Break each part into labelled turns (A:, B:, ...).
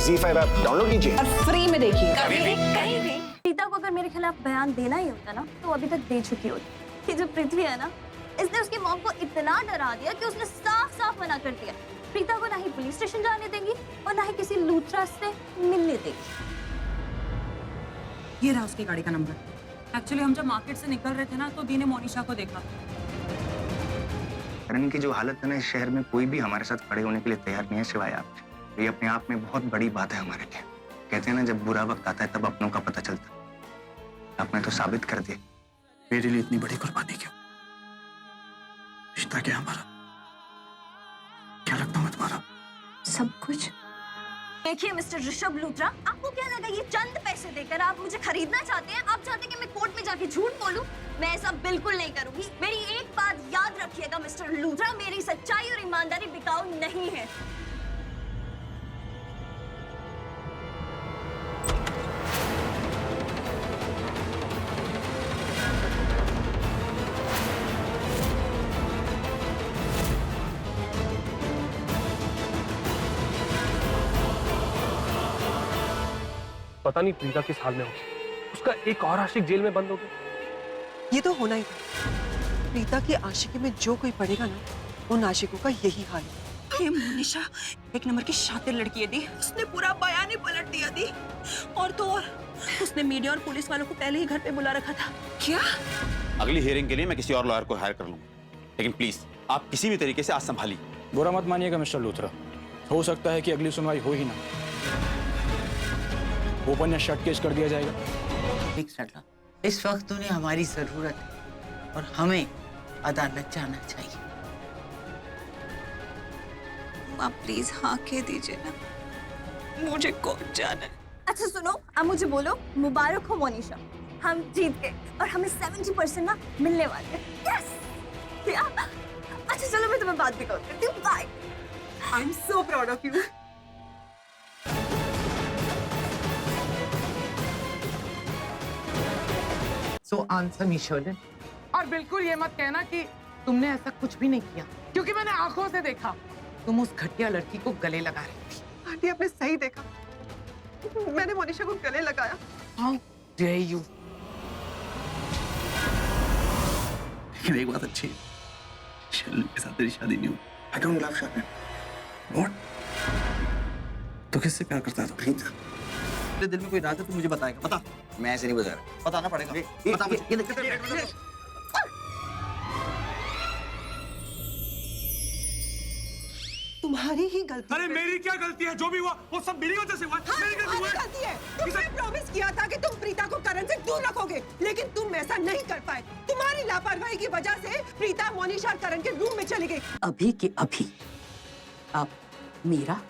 A: ZEE5 app download कीजिए
B: और free में देखिए।
C: प्रीता को अगर मेरे खिलाफ बयान देना ही होता ना तो अभी तक दे चुकी होती। ये जो पृथ्वी है ना, इसने उसकी मॉम को इतना डरा दिया कि उसने साफ साफ मना कर दिया। प्रीता को ना ही पुलिस स्टेशन जाने देगी और ना ही किसी लूथरा से मिलने देगी।
B: ये रहा उसकी गाड़ी का नंबर। एक्चुअली हम जब मार्केट से निकल रहे थे ना तो दी ने मोनिशा को देखा।
D: करण की जो हालत है ना, इस शहर में कोई भी हमारे साथ खड़े होने के लिए तैयार नहीं है सिवाय आप। ये अपने आप में बहुत बड़ी बात है हमारे लिए। कहते हैं ना, जब बुरा वक्त आता है तब अपनों का पता चलता है। आपने तो साबित कर दिया।
E: मेरे लिए इतनी बड़ी कुर्बानी क्यों? रिश्ता क्या हमारा? क्या लगता हूँ तुम्हारा?
C: सब कुछ। देखिए मिस्टर ऋषभ लूथरा, आपको क्या लगा ये चंद पैसे देकर आप मुझे खरीदना चाहते हैं? आप चाहते हैं कि मैं कोर्ट में जाके झूठ बोलूं? मैं ऐसा बिल्कुल नहीं करूंगी। मेरी एक बात याद रखिएगा मिस्टर लूथरा, मेरी सच्चाई और ईमानदारी बिकाऊ नहीं है।
F: पता नहीं प्रीता किस हाल में होगी। उसका एक और आशिक जेल में बंद हो गया।
G: ये तो होना ही था। प्रीता की आशिकी में जो कोई पड़ेगा ना, उन आशिकों का यही हाल है।
B: ये मोनिशा एक नंबर की शातिर लड़की है दी। उसने पूरा बयान ही पलट दिया दी। और तो और उसने मीडिया और पुलिस वालों को पहले ही घर पे बुला रखा था। क्या?
H: अगली हियरिंग के लिए मैं किसी और लॉयर को हायर कर लूंगा, लेकिन प्लीज आप किसी भी तरीके से आज संभालिए।
E: बुरा मत मानिएगा मिस्टर लूथरा, हो सकता है कि अगली सुनवाई हो ही ना। ओपन या शट केस कर दिया जाएगा।
I: ठीक सटला, इस वक्त उन्हें हमारी जरूरत है और हमें अदालत जाना चाहिए।
B: माँ प्लीज हाँ कह दीजिए ना, मुझे कोर्ट जाना है।
C: अच्छा सुनो, अब मुझे बोलो, मुबारक हो मोनिशा, हम जीत गए और हमें 70% ना मिलने वाले हैं। यस! या? अच्छा चलो मैं तुम्हें बात भी करती हूँ। Bye.
G: I am so proud of you.
I: So answer me, Sherlyn.
J: और बिल्कुल ये मत कहना कि तुमने ऐसा कुछ भी नहीं किया, क्योंकि मैंने आंखों से देखा तुम उस घटिया लड़की को गले लगा रही थी।
G: आंटी आपने सही देखा, मैंने मोनिशा को गले लगाया।
I: How dare you?
E: लेकिन एक बात अच्छी है, शर्लिन के साथ तेरी शादी नहीं हुई।
D: I don't love Sherlyn.
E: What? तो किससे प्यार करता है तू?
D: प्रीता।
E: तेरे दिल में कोई राज है तो मुझे बताएगा। बता।
D: मैं ऐसे नहीं बता रहा।
E: बताना पड़ेगा।
D: बता मुझे।
G: तुम्हारी ही गलती।
F: अरे मेरी क्या गलती है? जो भी हुआ वो सब मेरी वजह से हुआ। मेरी
G: गलती है। तुमने प्रॉमिस किया था कि तुम प्रीता को करण से दूर रखोगे, लेकिन तुम ऐसा नहीं कर पाए। तुम्हारी लापरवाही की वजह से प्रीता मोनिशा और करण के रूम में चली गई।
K: अभी के अभी आप मेरा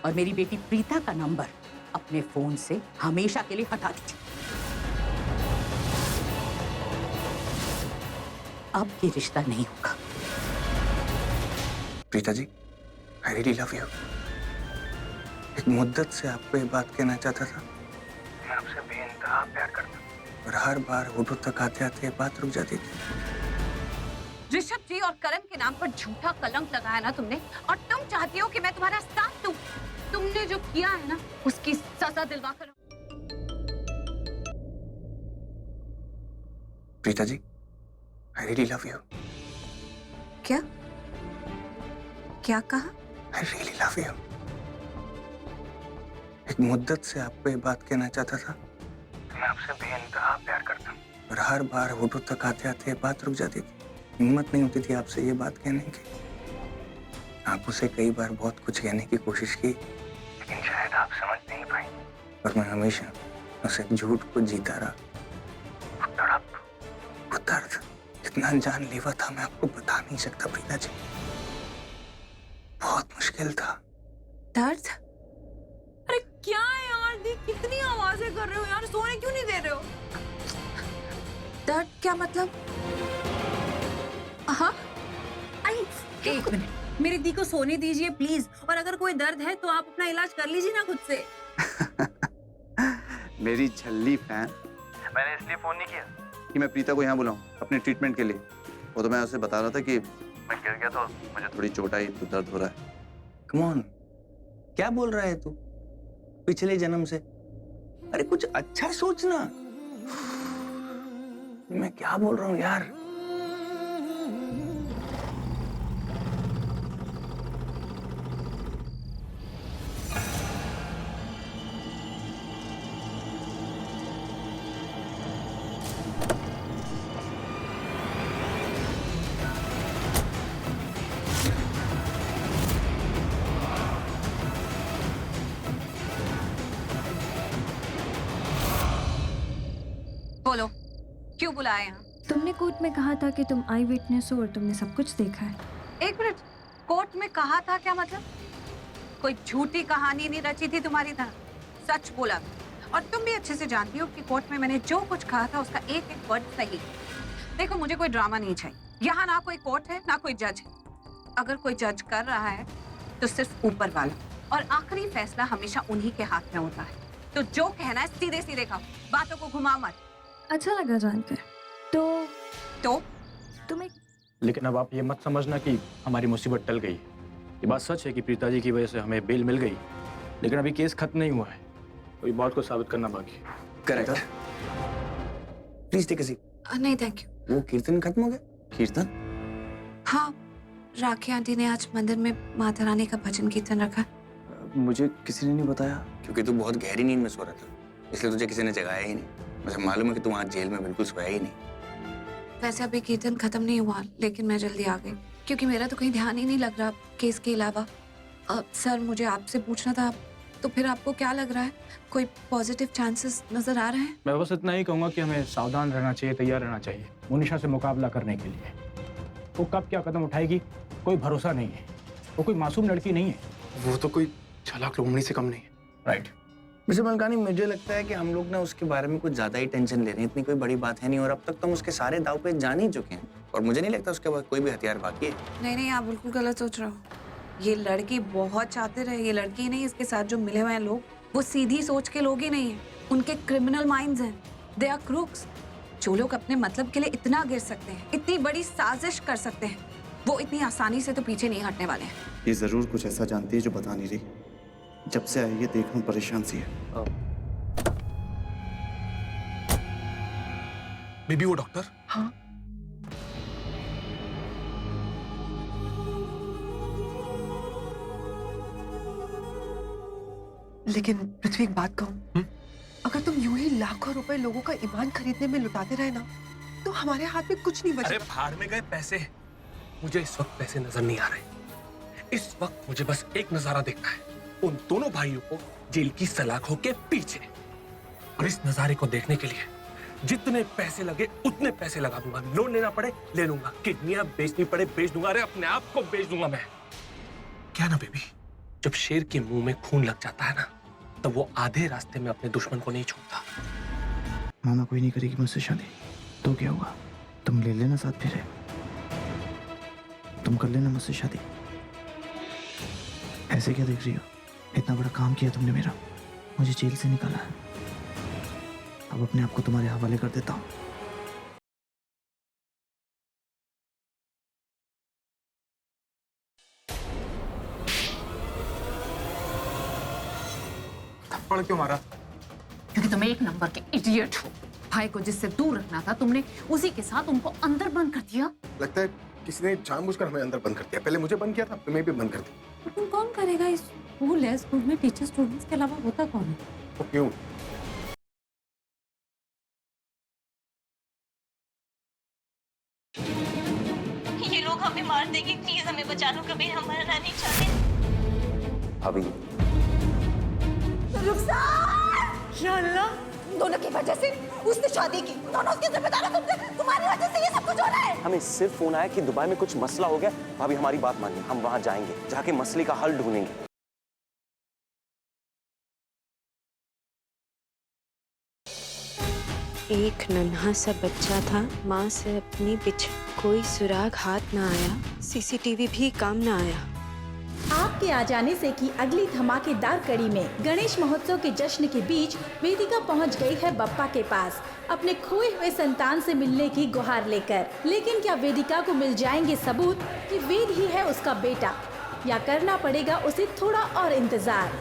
K: और मेरी बेटी प्रीता का नंबर अपने फोन से हमेशा के लिए हटा दीजिए। अब ये रिश्ता नहीं होगा।
D: Preeta ji, I really love you. एक मुद्दत से आपको ये बात कहना चाहता था। मैं आपसे बेइंतहा प्यार करता हूँ और हर बार होठों तक आते आते ये बात रुक जाती थी।
B: ऋषभ जी और करण के नाम पर झूठा कलंक लगाया ना तुमने, और तुम चाहती हो कि मैं तुम्हारा साथ दूं। तुमने जो किया है ना, उसकी सजा दिलवा कर।
D: Preeta ji, I really love you.
B: क्या? क्या कहा?
D: I really love you. एक मुद्दत से आपको ये बात कहना चाहता था। मैं आपसे बेइंतहा प्यार करता हूँ और हर बार होठों तक आते आते ये बात रुक जाती थी। हिम्मत नहीं होती थी आपसे ये बात कहने की। आंखों से कई बार बहुत कुछ कहने की कोशिश की, लेकिन शायद आप समझ नहीं पाई और मैं हमेशा उस एक झूठ को जीता रहा। वो तड़प, वो दर्द इतना जानलेवा था, मैं आपको बता नहीं सकता प्रीता जी। बहुत मुश्किल था।
B: दर्द? अरे क्या है यार दी, कितनी आवाजें कर रहे हो यार, सोने क्यों नहीं दे रहे हो? दर्द क्या मतलब? हाँ? एक मिनट, मेरी दी को सोने दीजिए प्लीज, और अगर कोई दर्द है तो आप अपना इलाज कर लीजिए ना खुद से।
H: मेरी झल्ली फैन, मैंने इसलिए फोन नहीं किया कि मैं प्रीता को यहाँ बुलाऊं अपने ट्रीटमेंट के लिए। वो तो मैं उसे बता रहा था कि मैं गिर गया तो मुझे थोड़ी चोट आई तो दर्द हो रहा है।
D: कम ऑन, क्या बोल रहा है तू? पिछले जन्म से। अरे कुछ अच्छा सोचना। मैं क्या बोल रहा हूँ यार।
C: बोलो, क्यों बुलाया यहाँ?
A: तुमने कोर्ट में कहा था कि तुम आई विटनेस हो और तुमने सब कुछ देखा है।
C: एक मिनट, कोर्ट में कहा था क्या मतलब? कोई झूठी कहानी नहीं रची थी तुम्हारी तरह, सच बोला। और तुम भी अच्छे से जानती हो कि कोर्ट में मैंने जो कुछ कहा था उसका एक एक वर्ड सही। देखो, मुझे कोई ड्रामा नहीं चाहिए। यहाँ ना कोई कोर्ट है ना कोई जज है। अगर कोई जज कर रहा है तो सिर्फ ऊपर वाला, और आखिरी फैसला हमेशा उन्हीं के हाथ में होता है। तो जो कहना है सीधे सीधे कहो, बातों को घुमा मत।
A: अच्छा लगा जानकर। तो तुम एक
E: लेकिन अब आप ये मत समझना कि हमारी मुसीबत टल गई। ये बात सच है कि प्रीता जी की वजह से हमें बेल मिल गई, लेकिन अभी केस खत्म नहीं हुआ है, तो ये बात को साबित करना बाकी है।
D: Correct. Please take a seat.
C: नहीं थैंक यू।
D: वो कीर्तन खत्म हो गया? कीर्तन?
C: हाँ, राखी आंटी ने आज मंदिर में माता रानी का भजन कीर्तन रखा।
D: मुझे किसी ने नहीं बताया। क्योंकि तू बहुत गहरी नींद में सो रहा था, इसलिए तुझे किसी ने जगाया ही नहीं। मुझे मालूम है कि तू आज जेल में बिल्कुल सोया ही नहीं।
C: वैसे अभी कीर्तन खत्म नहीं हुआ, लेकिन मैं जल्दी आ गई क्योंकि मेरा तो कहीं ध्यान ही नहीं लग रहा केस के अलावा। सर, मुझे आपसे पूछना था, तो फिर आपको क्या लग रहा है? कोई पॉजिटिव चांसेस नजर आ रहे हैं?
E: मैं बस इतना ही कहूँगा कि हमें सावधान रहना चाहिए, तैयार रहना चाहिए मोनिशा से मुकाबला करने के लिए। वो कब क्या कदम उठाएगी कोई भरोसा नहीं है। वो कोई मासूम लड़की नहीं है।
F: वो तो कोई चालाक लोमड़ी से कम नहीं है।
E: राइट।
D: मिस्टर मलकानी, मुझे लगता है कि हम लोग ना उसके बारे में कुछ ज्यादा ही टेंशन ले रहे हैं। इतनी कोई बड़ी बात है नहीं, और अब तक तो हम उसके सारे दाव पे जान ही चुके हैं, और मुझे नहीं लगता उसके पास कोई भी हथियार बाकी है।
C: नहीं, आप बिल्कुल गलत सोच रहे हो। ये लड़की बहुत चाहते रहे। ये लड़की नहीं, इसके साथ जो मिले हुए हैं लोग, वो सीधी सोच के लोग ही नहीं है। उनके क्रिमिनल माइंड्स हैं। They are crooks. जो लोग अपने मतलब के लिए इतना गिर सकते हैं, इतनी बड़ी साजिश कर सकते हैं, वो इतनी आसानी से तो पीछे नहीं हटने वाले हैं।
H: ये जरूर कुछ ऐसा जानती है जो बता नहीं रही। जब से आई है देखूं परेशान सी है।
F: बेबी वो डॉक्टर?
J: हाँ।
G: लेकिन पृथ्वी, एक बात कहूं, अगर तुम यूं ही लाखों रुपए लोगों का ईमान खरीदने में लुटाते रहे ना, तो हमारे हाथ में कुछ नहीं बचा।
F: अरे भाड़ में गए पैसे। मुझे इस वक्त पैसे नजर नहीं आ रहे। इस वक्त मुझे बस एक नजारा देखना है, उन दोनों भाइयों को जेल की सलाखों के पीछे। और इस नजारे को देखने के लिए जितने पैसे लगे उतने पैसे लगा दूंगा। लोन लेना पड़े ले लूंगा, किडनियां बेचनी पड़े बेच दूंगा। अरे अपने आप को बेच दूंगा मैं। क्या ना बेबी, जब शेर के मुंह में खून लग जाता है ना, तब वो आधे रास्ते में अपने दुश्मन को नहीं छोड़ता।
E: मामा कोई नहीं करेगी मुझसे शादी, तो क्या हुआ? तुम ले लेना साथ फिर। तुम कर लेना मुझसे शादी। ऐसे क्या देख रही हो? इतना बड़ा काम किया तुमने मेरा, मुझे जेल से निकाला है। अब अपने आप को तुम्हारे हवाले कर देता हूँ।
F: थप्पड़ क्यों मारा?
K: क्योंकि तुम एक नंबर के इडियट हो। भाई को जिससे दूर रखना था तुमने उसी के साथ उनको अंदर बंद कर दिया।
F: लगता है किसी ने जानबूझकर हमें अंदर बंद कर दिया। पहले मुझे बंद किया था, फिर मैं भी बंद कर दिया।
K: तुम कौन करेगा? इस स्कूल है, स्कूल में टीचर स्टूडेंट्स के अलावा होता कौन है?
F: तो क्यों?
C: ये लोग हमें मार देंगे, प्लीज हमें बचा लो, कभी हम मरना नहीं चाहते।
H: अभी
G: या अल्लाह, दोनों की वजह से उसने शादी की, दोनों उसके जिम्मेदार हो तुमसे, तुम्हारी वजह से ये सब कुछ हो रहा है।
L: हमें सिर्फ फोन आया कि दुबई में कुछ मसला हो गया। भाभी हमारी बात मानिए, हम वहां जाएंगे, जाके मसले का हल ढूंढेंगे।
M: एक नन्हा सा बच्चा था, माँ से अपनी बिछड़, कोई सुराग हाथ ना आया, सीसीटीवी भी काम ना आया।
N: आपके आ जाने से की अगली धमाकेदार कड़ी में गणेश महोत्सव के जश्न के बीच वेदिका पहुंच गई है बप्पा के पास अपने खोए हुए संतान से मिलने की गुहार लेकर। लेकिन क्या वेदिका को मिल जाएंगे सबूत कि वेद ही है उसका बेटा, या करना पड़ेगा उसे थोड़ा और इंतजार?